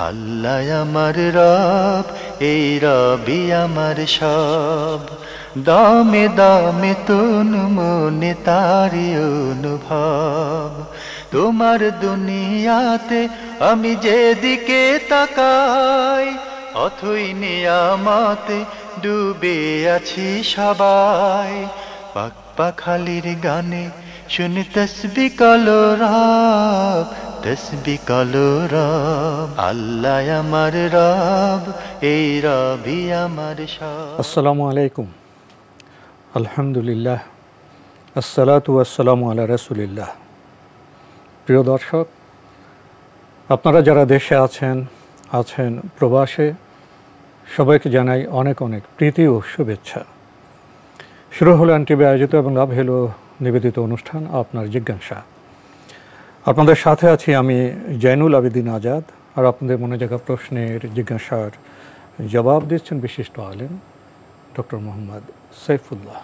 আল্লাহ আমার রব, এই রবি আমার সব, দামে দামে তন মনে তারি অনুভব। তোমার দুনিয়াতে আমি যেদিকে তাকাই, অথই নিয়ামতে ডুবে আছি সবাই। পাক পাখালির গানে শুনি তসবিহ কালো রব, তসবিহ কালো রব। আল্লাহ আমার রব, এই রবি আমার সব। আসসালামু আলাইকুম, আলহামদুলিল্লাহ, আসসালাতু ওয়াসসালামু আলা রাসূলিল্লাহ। প্রিয় দর্শক, আপনারা যারা দেশে আছেন প্রবাসে, সবাইকে জানাই অনেক অনেক প্রীতি ও শুভেচ্ছা। শুরু হলো এনটিভি আয়োজিত এবং লাভ হলো নিবেদিত অনুষ্ঠান আপনার জিজ্ঞাসা। আপনাদের সাথে আছি আমি জয়নুল আবেদিন আজাদ, আর আপনাদের মনে জাগা প্রশ্নের জিজ্ঞাসার জবাব দিচ্ছেন বিশিষ্ট আলেম ডক্টর মোহাম্মদ সাইফুল্লাহ।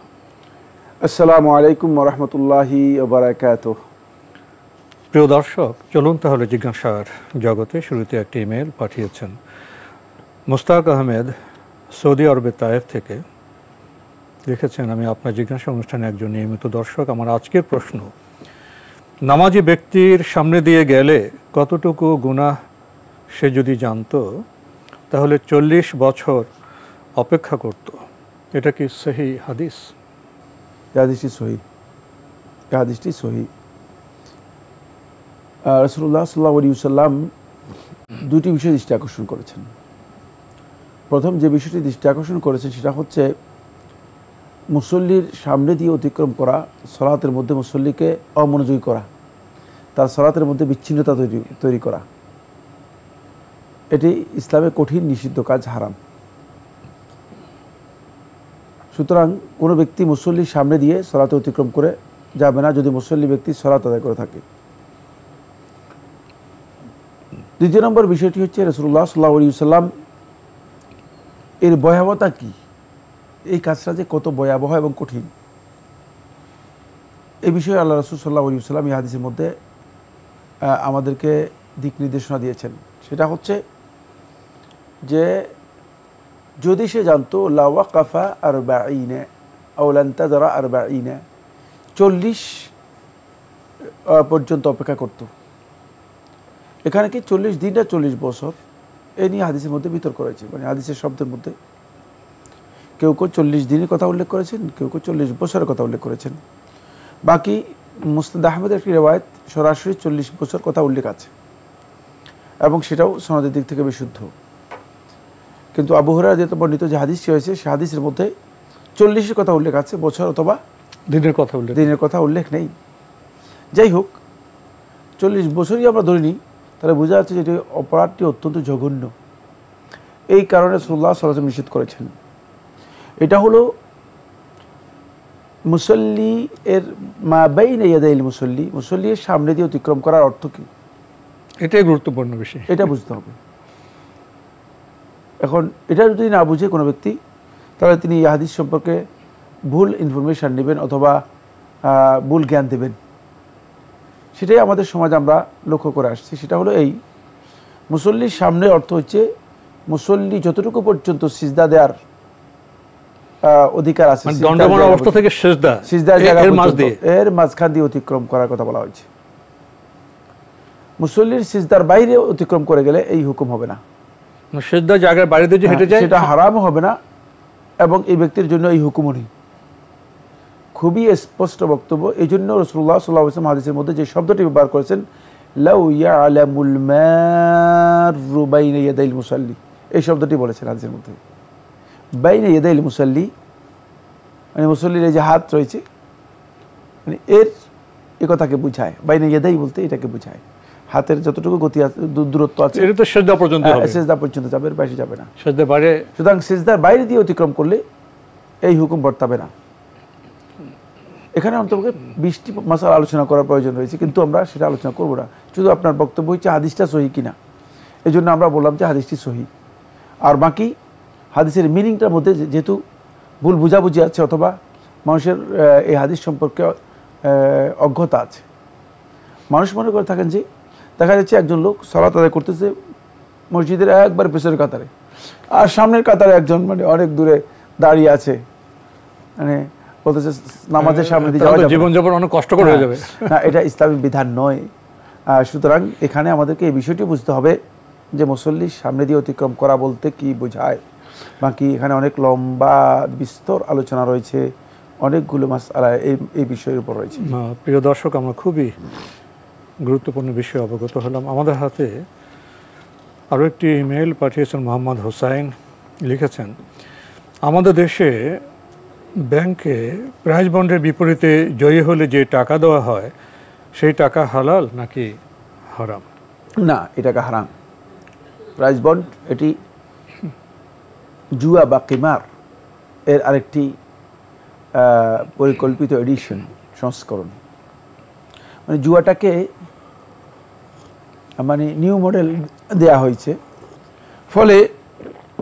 আসসালামু আলাইকুম ওয়া রাহমাতুল্লাহি ওয়া বারাকাতুহু। প্রিয় দর্শক, চলুন তাহলে জিজ্ঞাসার জগতে। শুরুতে একটি ইমেল পাঠিয়েছেন মুস্তাক আহমেদ, সৌদি আরবের তায়েফ থেকে। লিখেছেন, আমি আপনার জিজ্ঞাসা অনুষ্ঠানে একজন নিয়মিত দর্শক। আমার আজকের প্রশ্ন, নামাজি ব্যক্তির সামনে দিয়ে গেলে কতটুকু গুনাহ সে যদি জানতো, তাহলে 40 বছর অপেক্ষা করত। এটা কি সহি হাদিস? হাদিসটি সহিহ। হাদিসটি সহিহ। রাসূলুল্লাহ সাল্লাল্লাহু আলাইহি ওয়াসাল্লাম দুটি বিষয় দৃষ্টি আকর্ষণ করেছেন। প্রথম যে বিষয়টি দৃষ্টি আকর্ষণ করেছেন সেটা হচ্ছে মুসল্লির সামনে দিয়ে অতিক্রম করা, সালাতের মধ্যে মুসল্লিকে অমনোযোগী করা, তার সালাতের মধ্যে বিচ্ছিন্নতা তৈরি করা। এটি ইসলামে কঠিন নিষিদ্ধ কাজ, হারাম। সুতরাং কোনো ব্যক্তি মুসল্লির সামনে দিয়ে সালাতে অতিক্রম করে যাবে না যদি মুসল্লি ব্যক্তি সালাত আদায় করে থাকে। দ্বিতীয় নম্বর বিষয়টি হচ্ছে রাসূলুল্লাহ সাল্লাল্লাহু আলাইহি ওয়াসাল্লাম এর ভয়াবহতা কি, এই কাজটা যে কত ভয়াবহ এবং কঠিন, এই বিষয়ে আল্লাহ রাসূল সাল্লাল্লাহু আলাইহি ওয়াসাল্লাম এই হাদিসের মধ্যে আমাদেরকে দিক নির্দেশনা দিয়েছেন। সেটা হচ্ছে যে যদি সে জানতো লা ওয়াকাফা আরবাঈনা আও লা ইনতাযারা আরবাঈনা, 40 পর্যন্ত অপেক্ষা করত। এখানে কি 40 দিন না 40 বছর, এ নিয়ে হাদিসের মধ্যে বিতর্ক রয়েছে। মানে হাদিসের শব্দের মধ্যে কেউ 40 দিনের কথা উল্লেখ করেছেন, কেউ 40 বছরের কথা উল্লেখ করেছেন। বাকি মুসনাদ আহমেদের একটি রিওয়ায়াত সরাসরি 40 বছর কথা উল্লেখ আছে এবং সেটাও সনদের দিক থেকে বিশুদ্ধ। কিন্তু আবু হুরায়রা যেটা বর্ণিত যে হাদিসটি হয়েছে, সে হাদিসের মধ্যে 40-এর কথা উল্লেখ আছে, বছর অথবা দিনের কথা উল্লেখ নেই। যাই হোক, 40 বছরই আমরা ধরে নিই, তাহলে বোঝা যাচ্ছে যে অপরাধটি অত্যন্ত জঘন্য। এই কারণে রাসূলুল্লাহ সাল্লাল্লাহু আলাইহি ওয়াসাল্লাম নিষেধ করেছেন। এটা হলো মুসল্লি এর মা বাইনা ইয়াদাইল মুসল্লি, মুসল্লির সামনে দিয়ে অতিক্রম করার অর্থ কী, এটাই গুরুত্বপূর্ণ বিষয়, এটা বুঝতে হবে। এখন এটা যদি না বুঝে কোনো ব্যক্তি, তাহলে তিনি এই হাদিস সম্পর্কে ভুল ইনফরমেশান নেবেন অথবা ভুল জ্ঞান দেবেন। সেটাই আমাদের সমাজে আমরা লক্ষ্য করে আসছি। সেটা হলো এই, মুসল্লির সামনে অর্থ হচ্ছে মুসল্লি যতটুকু পর্যন্ত সিজদা দেওয়ার অধিকার আছে, অবস্থা থেকে সিজদার এর মাঝখান দিয়ে অতিক্রম করার কথা বলা হয়েছে। মুসল্লির সিজদার বাইরে অতিক্রম করে গেলে এই হুকুম হবে না, সিজদার জায়গার বাইরে দিয়ে হেঁটে যায়, সেটা হারামও হবে না এবং এই ব্যক্তির জন্য এই হুকুমও নেই। খুবই স্পষ্ট বক্তব্য। এই জন্য রাসূলুল্লাহ সাল্লাল্লাহু আলাইহি ওয়াসাল্লাম হাদিসের মধ্যে যে শব্দটি ব্যবহার করেছেন, লাউ ইয়ালামুল মারু বাইনা ইয়াদাইল মুসাল্লি, এই শব্দটি বলেছেন হাদিসের মধ্যে। বাইনা ইয়াদাইল মুসাল্লি মানে মুসল্লির এই যে হাত রয়েছে, মানে এ কথাকে বোঝায়। বাইনা ইয়াদাই বলতে এটাকে বোঝায়, হাতের যতটুকু গতি আছে, দূরত্ব আছে, এটা তো সিজদা পর্যন্ত হবে, সিজদা পর্যন্ত যাবে, এর বাইরে যাবে না। সিজদার বাইরে, সুতরাং সিজদার বাইরে দিয়ে অতিক্রম করলে এই হুকুম বর্তাবে না। এখানে অন্তত 20টি মাসালা আলোচনা করার প্রয়োজন রয়েছে, কিন্তু আমরা সেটা আলোচনা করব না। শুধু আপনার বক্তব্য হচ্ছে হাদিসটা সহি কিনা, এই জন্য আমরা বললাম যে হাদিসটি সহি। আর বাকি হাদিসের মিনিংটার মধ্যে যেহেতু ভুল বুঝাবুঝি আছে অথবা মানুষের এই হাদিস সম্পর্কে অজ্ঞতা আছে, মানুষ মনে করে থাকেন যে দেখা যাচ্ছে একজন লোক সালাত আদায় করতেছে মসজিদের একবার পেছনের কাতারে, আর সামনের কাতারে একজন মানে অনেক দূরে দাঁড়িয়ে আছে, মানে বলতেছে নামাজের সামনে দিয়ে যাওয়া যাবে, জীবনযাপন অনেক কষ্টকর হয়ে যাবে। না, এটা ইসলামী বিধান নয়। সুতরাং এখানে আমাদেরকে এই বিষয়টি বুঝতে হবে যে মুসল্লির সামনে দিয়ে অতিক্রম করা বলতে কি বোঝায়। বাকি এখানে অনেক লম্বা বিস্তর আলোচনা রয়েছে, অনেকগুলো মাসআলা এই বিষয়ের উপর রয়েছে। প্রিয় দর্শক, আমরা খুবই গুরুত্বপূর্ণ বিষয়ে অবগত হলাম। আমাদের হাতে আরও একটি ইমেল পাঠিয়েছেন মোহাম্মদ হোসাইন, লিখেছেন, আমাদের দেশে ব্যাংকে প্রাইজ বন্ডের বিপরীতে জয়ী হলে যে টাকা দেওয়া হয় সেই টাকা হালাল নাকি হারাম? না, এই টাকা হারাম। প্রাইজ বন্ড এটি জুয়া বা কিমার এর আরেকটি পরিকল্পিত এডিশন, সংস্করণ। মানে জুয়াটাকে মানে নিউ মডেল দেয়া হয়েছে, ফলে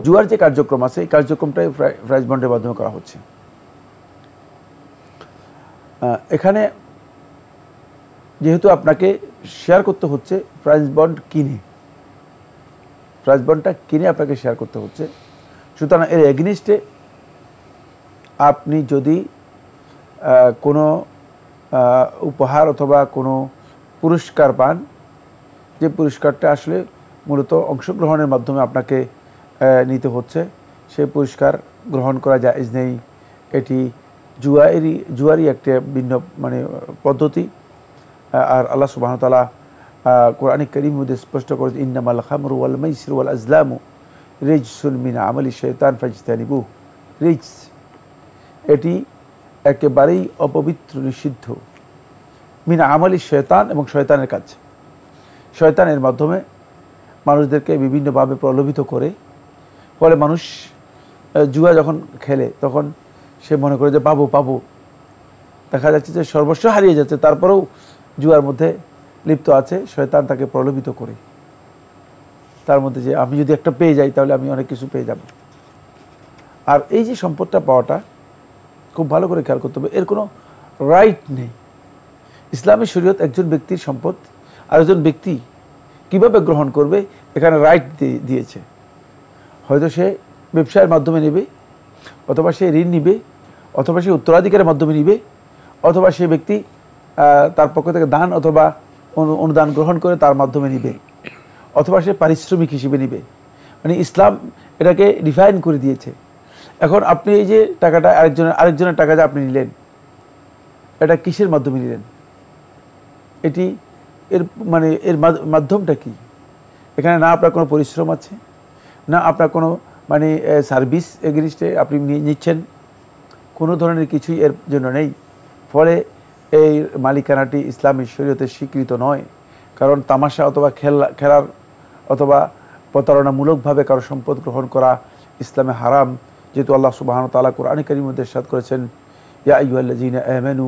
জুয়ার যে কার্যক্রম আছে এই কার্যক্রমটাই প্রাইজ বন্ডের মাধ্যমে করা হচ্ছে। এখানে যেহেতু আপনাকে শেয়ার করতে হচ্ছে প্রাইজ বন্ড কিনে, প্রাইজ বন্ডটা কিনে আপনাকে শেয়ার করতে হচ্ছে, সুতরাং এর এগেনিস্টে আপনি যদি কোনো উপহার অথবা কোনো পুরস্কার পান, যে পুরস্কারটা আসলে মূলত অংশগ্রহণের মাধ্যমে আপনাকে নিতে হচ্ছে, সেই পুরস্কার গ্রহণ করা জায়েজ নেই। এটি জুয়ারই একটা ভিন্ন মানে পদ্ধতি। আর আল্লাহ সুবহানাহু ওয়া তাআলা কোরআনে কারীমের মধ্যে স্পষ্ট করেছে, ইন্নামাল খামরু ওয়াল মাইসিরু ওয়াল আজলামু রিজসুন মিন আমালি শাইতান ফাজতানিবুহু। রিজস এটি একেবারেই অপবিত্র, নিষিদ্ধ। মিন আমালি শয়তান, এবং শয়তানের কাজ। শয়তানের মাধ্যমে মানুষদেরকে বিভিন্নভাবে প্রলোভিত করে, ফলে মানুষ জুয়া যখন খেলে তখন সে মনে করে যে পাবো, দেখা যাচ্ছে যে সর্বস্ব হারিয়ে যাচ্ছে, তারপরেও জুয়ার মধ্যে লিপ্ত আছে। শয়তান তাকে প্রলোভিত করে, তার মধ্যে যে আমি যদি একটা পেয়ে যাই তাহলে আমি অনেক কিছু পেয়ে যাব। আর এই যে সম্পদটা পাওয়াটা খুব ভালো করে খেয়াল করতে হবে, এর কোনো রাইট নেই। ইসলামী শরীয়ত একজন ব্যক্তির সম্পদ আরেকজন ব্যক্তি কিভাবে গ্রহণ করবে এখানে রাইট দিয়েছে। হয়তো সে ব্যবসায়ের মাধ্যমে নেবে, অথবা সে ঋণ নিবে, অথবা সে উত্তরাধিকারের মাধ্যমে নিবে, অথবা সে ব্যক্তি তার পক্ষ থেকে দান অথবা অনুদান গ্রহণ করে তার মাধ্যমে নিবে, অথবা সে পারিশ্রমিক হিসেবে নিবে। মানে ইসলাম এটাকে ডিফাইন করে দিয়েছে। এখন আপনি এই যে টাকাটা আরেকজনের টাকা যে আপনি নিলেন, এটা কিসের মাধ্যমে নিলেন? এটি এর মাধ্যমটা কি? এখানে না আপনার কোনো পরিশ্রম আছে, না আপনার কোনো মানে সার্ভিস এগেইনস্টে আপনি নিচ্ছেন, কোনো ধরনের কিছুই এর জন্য নেই। ফলে এই মালিকানাটি ইসলামী শরীয়তে স্বীকৃত নয়। কারণ তামাশা অথবা খেলার অথবা প্রতারণামূলকভাবে কারো সম্পদ গ্রহণ করা ইসলামে হারাম। যেহেতু আল্লাহ সুবহানাহু ওয়া তাআলা কোরআনে কারীমের মধ্যে ইরশাদ করেছেন, ইয়া আইয়ুহাল্লাযীনা আমানু,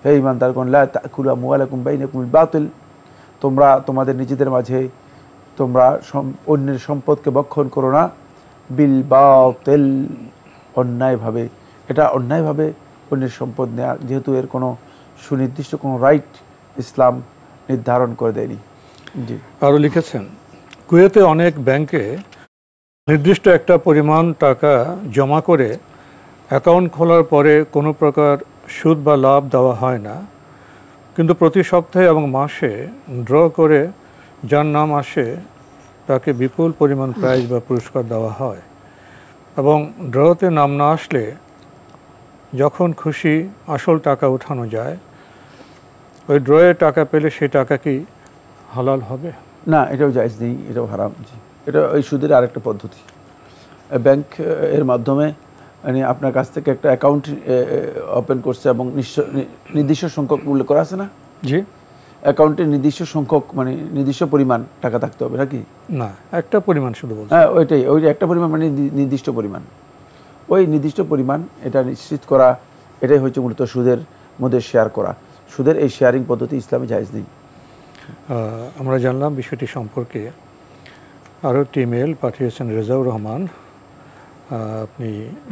হে ঈমানদারগণ, লা তাকুলু আমওয়ালাকুম বাইনাকুম বিল বাতিল, তোমরা তোমাদের নিজেদের মাঝে তোমরা অন্যের সম্পদকে ভক্ষণ করো না, বিল বাতিল, অন্যায়ভাবে। এটা অন্যায়ভাবে অন্যের সম্পদ নেওয়া, যেহেতু এর কোনো সুনির্দিষ্ট কোনো রাইট ইসলাম নির্ধারণ করে দেয়নি। জি। আরও লিখেছেন, কুয়েতে অনেক ব্যাংকে নির্দিষ্ট একটা পরিমাণ টাকা জমা করে অ্যাকাউন্ট খোলার পরে কোনো প্রকার সুদ বা লাভ দেওয়া হয় না, কিন্তু প্রতি সপ্তাহে এবং মাসে ড্র করে যার নাম আসে তাকে বিপুল পরিমাণ প্রাইজ বা পুরস্কার দেওয়া হয়, এবং ড্রতে নাম না আসলে যখন খুশি আসল টাকা উঠানো যায়। ওই ড্রয়ে টাকা পেলে সেই টাকা কি হালাল হবে? না, এটাও জায়েজ নেই, এটাও হারাম। জি, এটা ওই সুদের আরেকটা পদ্ধতি। ব্যাংক এর মাধ্যমে মানে আপনার কাছ থেকে একটা অ্যাকাউন্ট ওপেন করছে এবং নির্দিষ্ট সংখ্যক উল্লেখ করা আছে না? জি। অ্যাকাউন্টে নির্দিষ্ট সংখ্যক মানে নির্দিষ্ট পরিমাণ টাকা থাকতে হবে নাকি? না, একটা পরিমাণ শুধু বলছি। হ্যাঁ, ওই একটা পরিমাণ মানে নির্দিষ্ট পরিমাণ। ওই নির্দিষ্ট পরিমাণ এটা নিশ্চিত করা, এটাই হচ্ছে মূলত সুদের মধ্যে শেয়ার করা। সুদের এই শেয়ারিং পদ্ধতি ইসলামে জায়েজ নেই। আমরা জানলাম বিষয়টি সম্পর্কে। আরও একটি ইমেল পাঠিয়েছেন রেজাউর রহমান, আপনি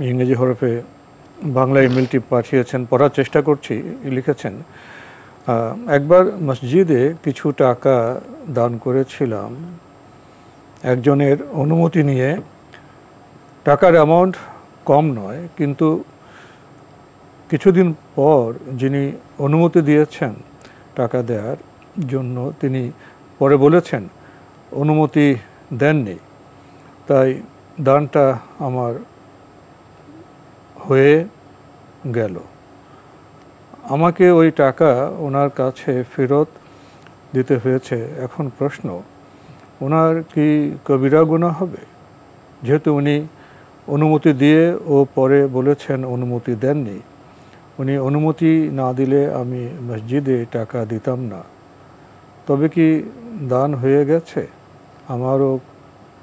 ইংরেজি হরফে বাংলা ইমেলটি পাঠিয়েছেন, পড়ার চেষ্টা করছি। লিখেছেন, একবার মসজিদে কিছু টাকা দান করেছিলাম, একজনের অনুমতি নিয়ে টাকার অ্যামাউন্ট কম নয়, কিন্তু কিছুদিন পর যিনি অনুমতি দিয়েছেন টাকা দেওয়ার জন্য তিনি পরে বলেছেন অনুমতি দেননি, তাই দানটা আমার হয়ে গেল। আমাকে ওই টাকা ওনার কাছে ফেরত দিতে হয়েছে। এখন প্রশ্ন, ওনার কি কবিরা গুনাহ হবে? যেহেতু উনি অনুমতি দিয়ে ও পরে বলেছেন অনুমতি দেননি। উনি অনুমতি না দিলে আমি মসজিদে টাকা দিতাম না, তবে কি দান হয়ে গেছে? আমারও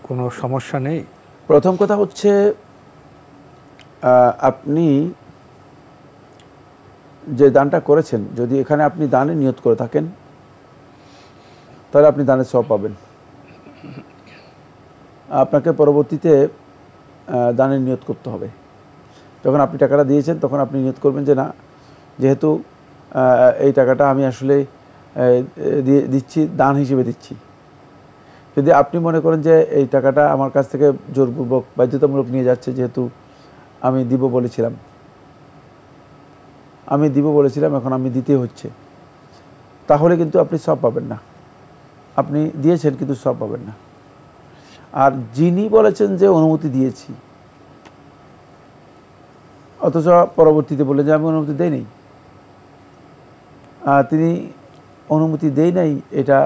কোনো সমস্যা নেই? প্রথম কথা হচ্ছে, আপনি যে দানটা করেছেন, যদি এখানে আপনি দানের নিয়ত করে থাকেন তাহলে আপনি দানের সওয়াব পাবেন। আপনাকে পরবর্তীতে দানের নিয়ত করতে হবে। যখন আপনি টাকাটা দিয়েছেন তখন আপনি নিয়ত করবেন যে না, যেহেতু এই টাকাটা আমি আসলে দিচ্ছি, দান হিসেবে দিচ্ছি। যদি আপনি মনে করেন যে এই টাকাটা আমার কাছ থেকে জোরপূর্বক বাধ্যতামূলক নিয়ে যাচ্ছে, যেহেতু আমি দিব বলেছিলাম, এখন আমি দিতে হচ্ছে, তাহলে কিন্তু আপনি সব পাবেন না। আপনি দিয়েছেন কিন্তু সব পাবেন না। আর যিনি বলেছেন যে অনুমতি দিয়েছি, অথচ পরবর্তীতে বলে যে আমি অনুমতি দেই নাই, তিনি অনুমতি দেই নাই, এটা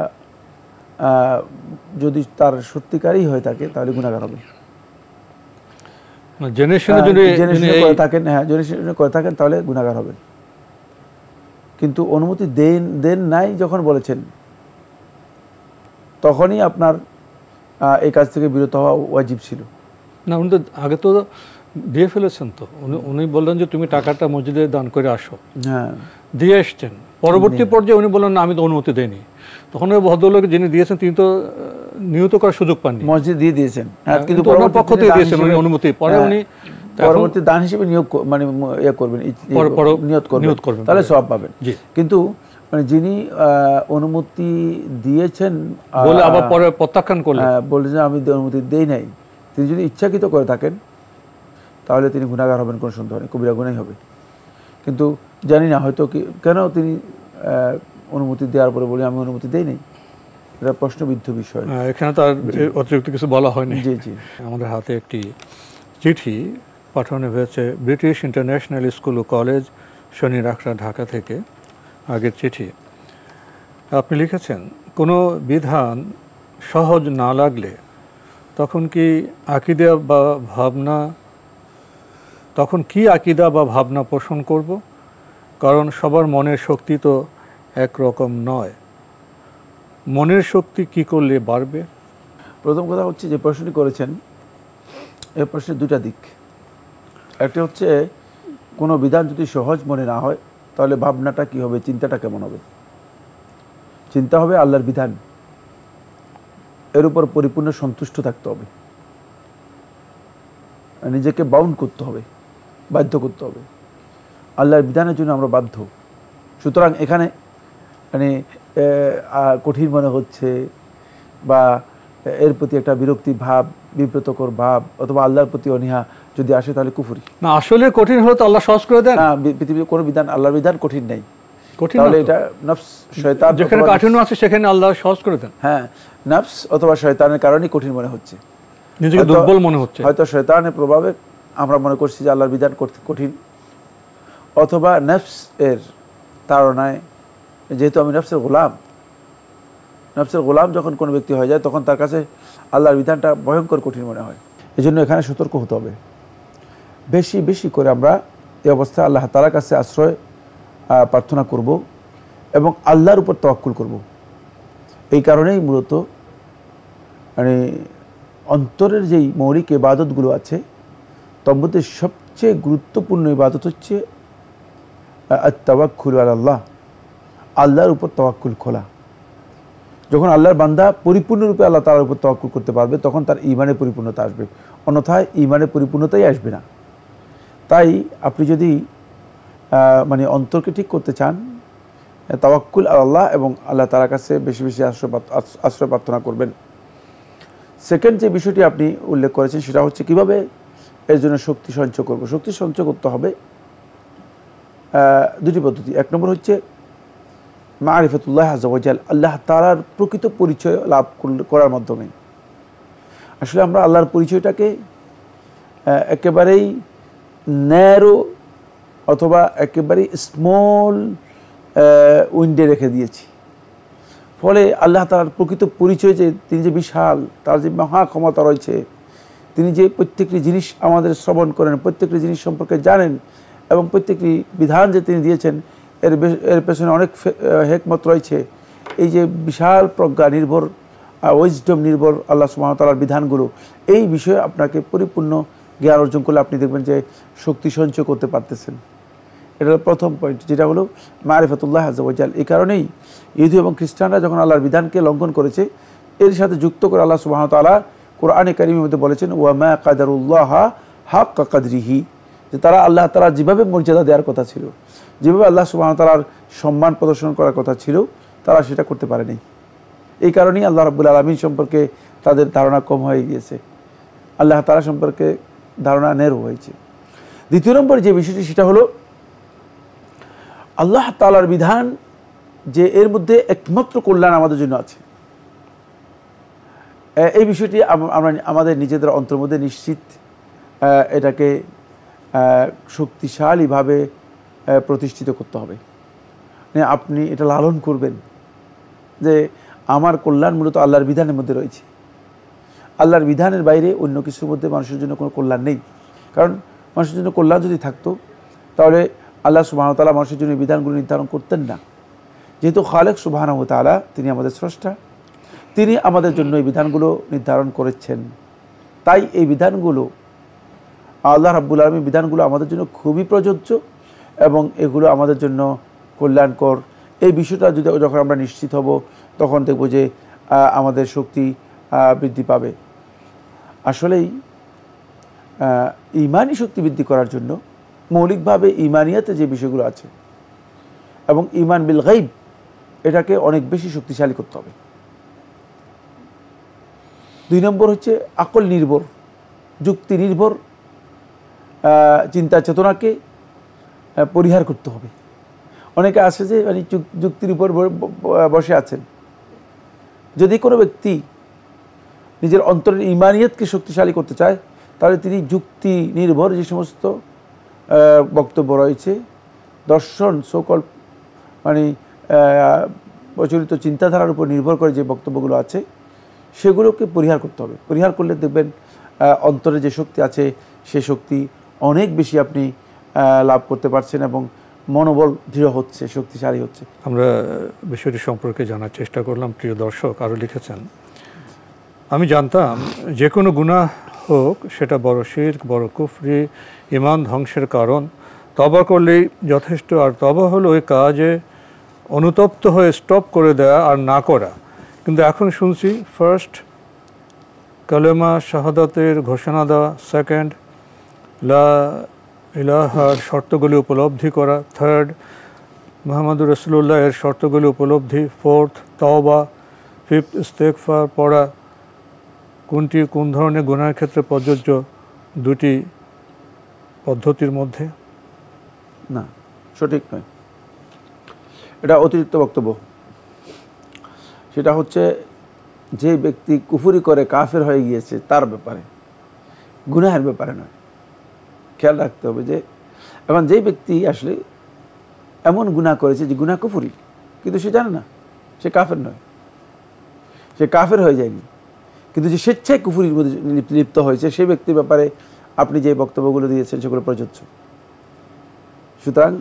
যদি তার সত্যিকারই হয়ে থাকে তাহলে গুনাহগার হবে। জেনে শুনে করে থাকেন তাহলে গুনাহগার হবেন। কিন্তু অনুমতি দেন নাই যখন বলেছেন, তখনই আপনার এই কাজ থেকে বিরত হওয়া ওয়াজিব ছিল। না, উনি তো আগে তো দিয়ে ফেলেছেন। তো উনি বললেন যে তুমি টাকাটা মসজিদে দান করে আসো, হ্যাঁ, দিয়ে এসছেন। পরবর্তী পর্যায়ে উনি বললেন না, আমি তো অনুমতি দেইনি। তখন ওই ভদ্রলোক যিনি দিয়েছেন তিনি তো নিয়ত করার সুযোগ পাননি, মসজিদ দিয়ে দিয়েছেন, কিন্তু ওনার পক্ষ থেকে দিয়েছেন অনুমতি। পরে উনি পরবর্তী দান হিসেবে নিয়োগ মানে করবেন, নিয়ত করবেন, তাহলে সওয়াব পাবেন। কিন্তু মানে যিনি অনুমতি দিয়েছেন বলে আবার পরে প্রত্যাখ্যান করলেন, বলে যে আমি অনুমতি দেই নাই, তিনি যদি ইচ্ছাকৃত করে থাকেন তাহলে তিনি গুনাহগার হবেন, কোনো সন্দেহ নেই, কবিরা গুনাহই হবে। কিন্তু জানি না হয়তো কেন তিনি অনুমতি দেওয়ার পরে বলে আমি অনুমতি দেই নাই, এটা প্রশ্নবিদ্ধ বিষয়। এখানে তো আর অতিরিক্ত কিছু বলা হয়নি। জি জি, আমাদের হাতে একটি চিঠি পাঠানো হয়েছে ব্রিটিশ ইন্টারন্যাশনাল স্কুল ও কলেজ, শনি রাখরা, ঢাকা থেকে। আগের চিঠি আপনি লিখেছেন, কোনো বিধান সহজ না লাগলে তখন কি আকিদা বা ভাবনা পোষণ করব? কারণ সবার মনের শক্তি তো একরকম নয়। মনের শক্তি কি করলে বাড়বে? প্রথম কথা হচ্ছে, যে প্রশ্নটি করেছেন এই প্রশ্নের দুটা দিক। একটা হচ্ছে, কোনো বিধান যদি সহজ মনে না হয় তাহলে ভাবনাটা কি হবে, চিন্তাটা কেমন হবে? চিন্তা হবে আল্লাহর বিধান, এর উপর পরিপূর্ণ সন্তুষ্ট থাকতে হবে, নিজেকে বাউন্ড করতে হবে, বাধ্য করতে হবে। আল্লাহর বিধানের জন্য আমরা বাধ্য। সুতরাং এখানে মানে কঠিন মনে হচ্ছে বা এর প্রতি একটা বিরক্তি ভাব, বিব্রতকর ভাব, অথবা আল্লাহর প্রতি অনীহা যদি আসে তাহলে কুফরি। না, আসলে কঠিন হলে তো আল্লাহ সহজ করে দেন। না, পৃথিবীর কোনো বিধান, আল্লাহর বিধান কঠিন নেই। তাহলে এটা নফস, শয়তান, যেখানে কঠিন আছে সেখানে আল্লাহ সহজ করে দেন। হ্যাঁ, নফস অথবা শয়তানের কারণেই কঠিন মনে হচ্ছে, নিজেকে দুর্বল মনে হচ্ছে। হয়তো শয়তানের প্রভাবে আমরা মনে করছি যে আল্লাহর বিধান কঠিন, অথবা নফস এর তাড়নায়, যেহেতু আমি নফসের গোলাম যখন কোনো ব্যক্তি হয়ে যায় তখন তার কাছে আল্লাহর বিধানটা ভয়ঙ্কর কঠিন মনে হয়। এই জন্য এখানে সতর্ক হতে হবে। বেশি বেশি করে আমরা এই অবস্থায় আল্লাহ তাআলার কাছে আশ্রয় প্রার্থনা করব এবং আল্লাহর উপর তাওয়াক্কুল করব। এই কারণেই মূলত মানে অন্তরের যেই মৌলিক ইবাদতগুলো আছে তার মধ্যে সবচেয়ে গুরুত্বপূর্ণ ইবাদত হচ্ছে আত-তাওয়াক্কুল আলাল্লাহ, আল্লাহর উপর তাওয়াক্কুল খোলা। যখন আল্লাহর বান্দা পরিপূর্ণরূপে আল্লাহ তাআলার উপর তাওয়াক্কুল করতে পারবে তখন তার ঈমানের পরিপূর্ণতা আসবে, অন্যথায় ঈমানের পরিপূর্ণতাই আসবে না। তাই আপনি যদি মানে অন্তরকে ঠিক করতে চান, তাওয়াক্কুল আলাল্লাহ এবং আল্লাহ তাআলার কাছে বেশি বেশি আশ্রয় প্রার্থনা করবেন। সেকেন্ড যে বিষয়টি আপনি উল্লেখ করেছেন সেটা হচ্ছে কিভাবে এর জন্য শক্তি সঞ্চয় করব। শক্তি সঞ্চয় করতে হবে দুটি পদ্ধতি। এক নম্বর হচ্ছে মারিফাতুল্লাহ আযজা ওয়া জাল, আল্লাহ তাআলার প্রকৃত পরিচয় লাভ করার মাধ্যমে। আসলে আমরা আল্লাহর পরিচয়টাকে একেবারেই ন্যারো অথবা একেবারেই স্মল উইন্ডে রেখে দিয়েছি। ফলে আল্লাহ তাআলার প্রকৃত পরিচয় যে তিনি যে বিশাল, তার যে মহা ক্ষমতা রয়েছে, তিনি যে প্রত্যেকটি জিনিস আমাদের শ্রবণ করেন, প্রত্যেকটি জিনিস সম্পর্কে জানেন এবং প্রত্যেকটি বিধান যে তিনি দিয়েছেন এর পেছনে অনেক হিকমত রয়েছে। এই যে বিশাল প্রজ্ঞা নির্ভর উইজডম নির্ভর আল্লাহ সুবহানাহু ওয়া তাআলার বিধানগুলো, এই বিষয়ে আপনাকে পরিপূর্ণ জ্ঞান অর্জন করলে আপনি দেখবেন যে শক্তি সঞ্চয় করতে পারতেছেন। এটা হলো প্রথম পয়েন্ট, যেটা হলো মারিফাতুল্লাহ আযজা ওয়া জাল। এই কারণেই ইহুদি এবং খ্রিস্টানরা যখন আল্লাহর বিধানকে লঙ্ঘন করেছে, এর সাথে যুক্ত করে আল্লাহ সুবহানাহু ওয়া তাআলা কোরআনে কারীমের মধ্যে বলেছেন ওয়া মা কাদারুল্লাহ হাক্কা কাদরিহি, যে তারা আল্লাহ তাআলা যেভাবে মর্যাদা দেওয়ার কথা ছিল, যেভাবে আল্লাহ সুবহানাহু ওয়া তাআলার সম্মান প্রদর্শন করার কথা ছিল, তারা সেটা করতে পারেনি। এই কারণেই আল্লাহ রাব্বুল আলামিন সম্পর্কে তাদের ধারণা কম হয়ে গিয়েছে, আল্লাহ তাআলা সম্পর্কে ধারণা ন্যারো হয়েছে। দ্বিতীয় নম্বর যে বিষয়টি সেটা হলো আল্লাহ তাআলার বিধান যে এর মধ্যে একমাত্র কল্যাণ আমাদের জন্য আছে, এই বিষয়টি আমরা আমাদের নিজেদের অন্তরের মধ্যে নিশ্চিত এটাকে শক্তিশালীভাবে প্রতিষ্ঠিত করতে হবে। আপনি এটা লালন করবেন যে আমার কল্যাণ মূলত আল্লাহর বিধানের মধ্যে রয়েছে, আল্লাহর বিধানের বাইরে অন্য কিছুর মধ্যে মানুষের জন্য কোনো কল্যাণ নেই। কারণ মানুষের জন্য কল্যাণ যদি থাকতো তাহলে আল্লাহ সুবহানাহু ওয়া তাআলা মানুষের জন্য বিধানগুলো নির্ধারণ করতেন না। যেহেতু খালেক সুবহানাহু ওয়া তাআলা তিনি আমাদের স্রষ্টা, তিনি আমাদের জন্য এই বিধানগুলো নির্ধারণ করেছেন, তাই এই বিধানগুলো আল্লাহ রাব্বুল আলামিন বিধানগুলো আমাদের জন্য খুবই প্রযোজ্য এবং এগুলো আমাদের জন্য কল্যাণকর। এই বিষয়টা যখন আমরা নিশ্চিত হব তখন দেখব যে আমাদের শক্তি বৃদ্ধি পাবে। আসলেই ঈমানি শক্তি বৃদ্ধি করার জন্য মৌলিকভাবে ঈমানিয়াতে যে বিষয়গুলো আছে এবং ঈমান বিল গায়ব, এটাকে অনেক বেশি শক্তিশালী করতে হবে। দুই নম্বর হচ্ছে আকল নির্ভর, যুক্তি নির্ভর চিন্তা চেতনাকে পরিহার করতে হবে। অনেকে আছে যে মানে যুক্তির উপর বসে আছেন। যদি কোনো ব্যক্তি নিজের অন্তরের ঈমানিয়াতকে শক্তিশালী করতে চায় তাহলে তিনি যুক্তি নির্ভর যে সমস্ত বক্তব্য রয়েছে, দর্শন সকল মানে প্রচলিত চিন্তাধারার উপর নির্ভর করে যে বক্তব্যগুলো আছে সেগুলোকে পরিহার করতে হবে। পরিহার করলে দেখবেন অন্তরে যে শক্তি আছে সে শক্তি অনেক বেশি আপনি লাভ করতে পারছেন এবং মনোবল দৃঢ় হচ্ছে, শক্তিশালী হচ্ছে। আমরা বিষয়টি সম্পর্কে জানার চেষ্টা করলাম। প্রিয় দর্শক আরও লিখেছেন, আমি জানতাম যে কোনো গুনাহ হোক সেটা বড় শিরক, বড় কুফরি, ঈমান ধ্বংসের কারণ, তওবা করলেই যথেষ্ট। আর তওবা হলো ওই কাজে অনুতপ্ত হয়ে স্টপ করে দেওয়া আর না করা। কিন্তু এখন শুনছি ফার্স্ট কালেমা শাহাদাতের ঘোষণা দেওয়া, সেকেন্ড লা ইলাহার শর্তগুলি উপলব্ধি করা, থার্ড মুহাম্মদুর রাসূলুল্লাহ এর শর্তগুলি উপলব্ধি, ফোর্থ তওবা, ফিফথ ইস্তেগফার পড়া। কোনটি কোন ধরনের গুনাহের ক্ষেত্রে প্রযোজ্য? দুটি পদ্ধতির মধ্যে না, সঠিক নয়, এটা অতিরিক্ত বক্তব্য। সেটা হচ্ছে যে ব্যক্তি কুফরি করে কাফের হয়ে গিয়েছে তার ব্যাপারে, গুনাহের ব্যাপারে নয়। খেয়াল রাখতে হবে যে এখন যেই ব্যক্তি আসলে এমন গুনাহ করেছে যে গুনাহ কুফরি, কিন্তু সে জানে না, সে কাফের নয়, সে কাফের হয়ে যায়নি, কিন্তু যে স্বেচ্ছায় কুফরির মধ্যে লিপ্ত হয়েছে সেই ব্যক্তির ব্যাপারে আপনি যে বক্তব্যগুলো দিয়েছেন সেগুলো প্রযোজ্য। সুতরাং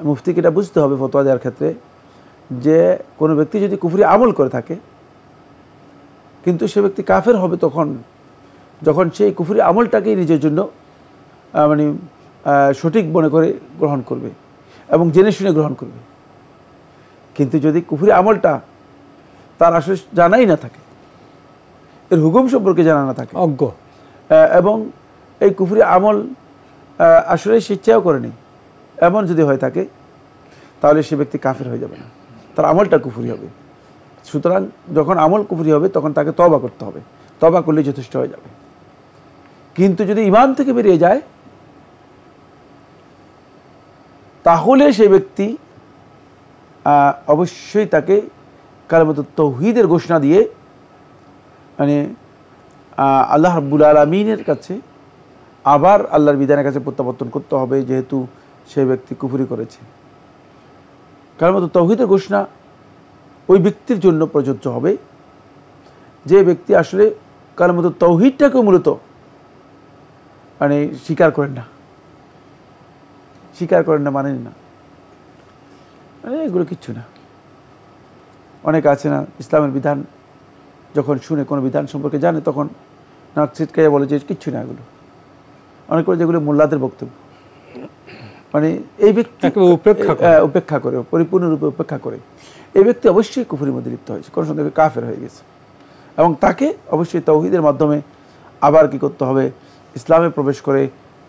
মুফতিকে এটা বুঝতে হবে ফতোয়া দেওয়ার ক্ষেত্রে যে কোনো ব্যক্তি যদি কুফরি আমল করে থাকে কিন্তু সে ব্যক্তি কাফের হবে তখন যখন সেই কুফরি আমলটাকেই নিজের জন্য মানে সঠিক মনে করে গ্রহণ করবে এবং জেনে শুনে গ্রহণ করবে। কিন্তু যদি কুফরি আমলটা তার আসলে জানাই না থাকে, এর হুকুম সম্পর্কে জানা না থাকে, অজ্ঞ, এবং এই কুফরি আমল আসলে স্বেচ্ছাও করেনি, এমন যদি হয়ে থাকে তাহলে সে ব্যক্তি কাফের হয়ে যাবে না, তার আমলটা কুফরি হবে। সুতরাং যখন আমল কুফরি হবে তখন তাকে তওবা করতে হবে। তওবা করলে যথেষ্ট হয়ে যাবে। কিন্তু যদি ঈমান থেকে বেরিয়ে যায় তাহলে সেই ব্যক্তি অবশ্যই তাকে কালিমাতুত তাওহীদের ঘোষণা দিয়ে মানে আল্লাহ রাব্বুল আলামিনের কাছে আবার আল্লাহর বিধানের কাছে প্রত্যাবর্তন করতে হবে, যেহেতু সেই ব্যক্তি কুফরি করেছে। কালিমাতুত তাওহীদের ঘোষণা ওই ব্যক্তির জন্য প্রযোজ্য হবে যে ব্যক্তি আসলে কালিমাতুত তাওহীদটাকে মূলত মানে স্বীকার করেন না, মানেন না, মানে এগুলো কিচ্ছু না। অনেক আছে না, ইসলামের বিধান যখন শুনে, কোনো বিধান সম্পর্কে জানে, তখন নাক ছিটকে বলে যে কিচ্ছু না এগুলো। অনেক করে যেগুলো মোল্লাদের বক্তব্য, মানে এই ব্যক্তি উপেক্ষা করে, পরিপূর্ণরূপে উপেক্ষা করে, এই ব্যক্তি অবশ্যই কুফরির মধ্যে লিপ্ত হয়েছে, কোনো সন্দেহে কাফের হয়ে গেছে। এবং তাকে অবশ্যই তাওহীদের মাধ্যমে আবার কি করতে হবে, ইসলামে প্রবেশ করে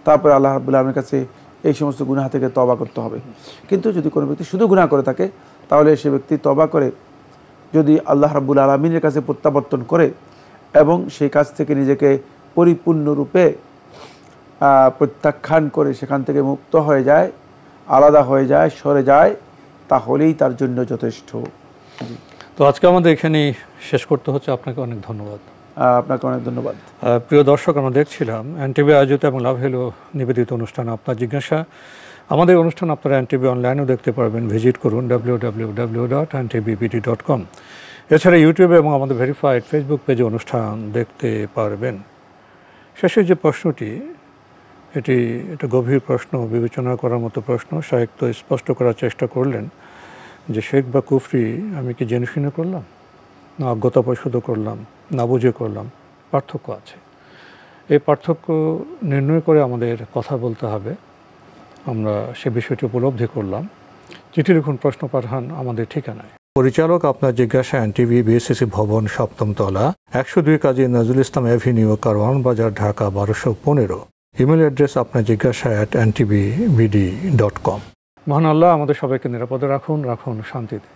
তারপরে আল্লাহ রাব্বুল আলামিনের কাছে এই সমস্ত গুনাহ থেকে তওবা করতে হবে। কিন্তু যদি কোনো ব্যক্তি শুধু গুনাহ করে থাকে, তাহলে সে ব্যক্তি তওবা করে যদি আল্লাহ রাব্বুল আলামিনের কাছে প্রত্যাবর্তন করে এবং সেই কাজ থেকে নিজেকে পরিপূর্ণরূপে প্রত্যাখ্যান করে সেখান থেকে মুক্ত হয়ে যায়, আলাদা হয়ে যায়, সরে যায়, তাহলেই তার জন্য যথেষ্ট। তো আজকে আমাদের এখানেই শেষ করতে হচ্ছে। আপনাকে অনেক ধন্যবাদ। আপনাকে অনেক ধন্যবাদ। প্রিয় দর্শক, আমরা দেখছিলাম এনটিভি আয়োজিত এবং লাভ হেলো নিবেদিত অনুষ্ঠান আপনার জিজ্ঞাসা। আমাদের অনুষ্ঠান আপনারা এনটিভি অনলাইনেও দেখতে পারবেন, ভিজিট করুন www.ntvbd.com। এছাড়া ইউটিউবে এবং আমাদের ভেরিফাইড ফেসবুক পেজে অনুষ্ঠান দেখতে পারবেন। শেষে যে প্রশ্নটি, এটি একটা গভীর প্রশ্ন, বিবেচনা করার মতো প্রশ্ন। শায়েখ তো স্পষ্ট করার চেষ্টা করলেন যে শিরক বা কুফরি আমি কি জেনে শুনে করলাম, না অজ্ঞতাবশত করলাম, না বুঝে করলাম, পার্থক্য আছে। এই পার্থক্য নির্ণয় করে আমাদের কথা বলতে হবে। আমরা সে বিষয়টি উপলব্ধি করলাম। চিঠি লিখুন, প্রশ্ন পাঠান আমাদের ঠিকানায়। পরিচালক আপনার জিজ্ঞাসা, এনটিভি, বিএসসিসি ভবন, 7ম তলা, 102 কাজী নজরুল ইসলাম অ্যাভিনিউ, কারওয়ান বাজার, ঢাকা 1215। ইমেল অ্যাড্রেস আপনার জিজ্ঞাসা @ntvbd.com। মহান আল্লাহ আমাদের সবাইকে নিরাপদে রাখুন, শান্তিতে।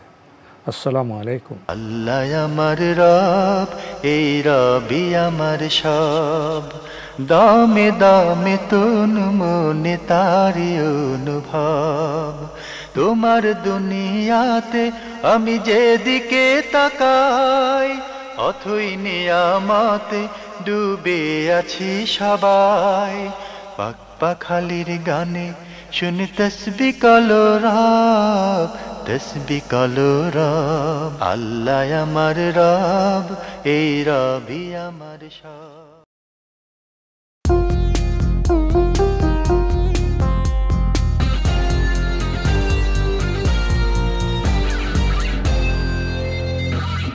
আসসালামু আলাইকুম। আল্লাহ আমার রব, এই রবি আমার সব, দামে দামে তন মনে তারি অনুভব। তোমার দুনিয়াতে আমি যেদিকে তাকাই, অথই নিয়ামতে ডুবে আছি সবাই। পাক পাখালির গানে শুনি তসবিহ কলরব, তসবিহ কলরব। আল্লাহ আমার রব, এই রবি আমার সব।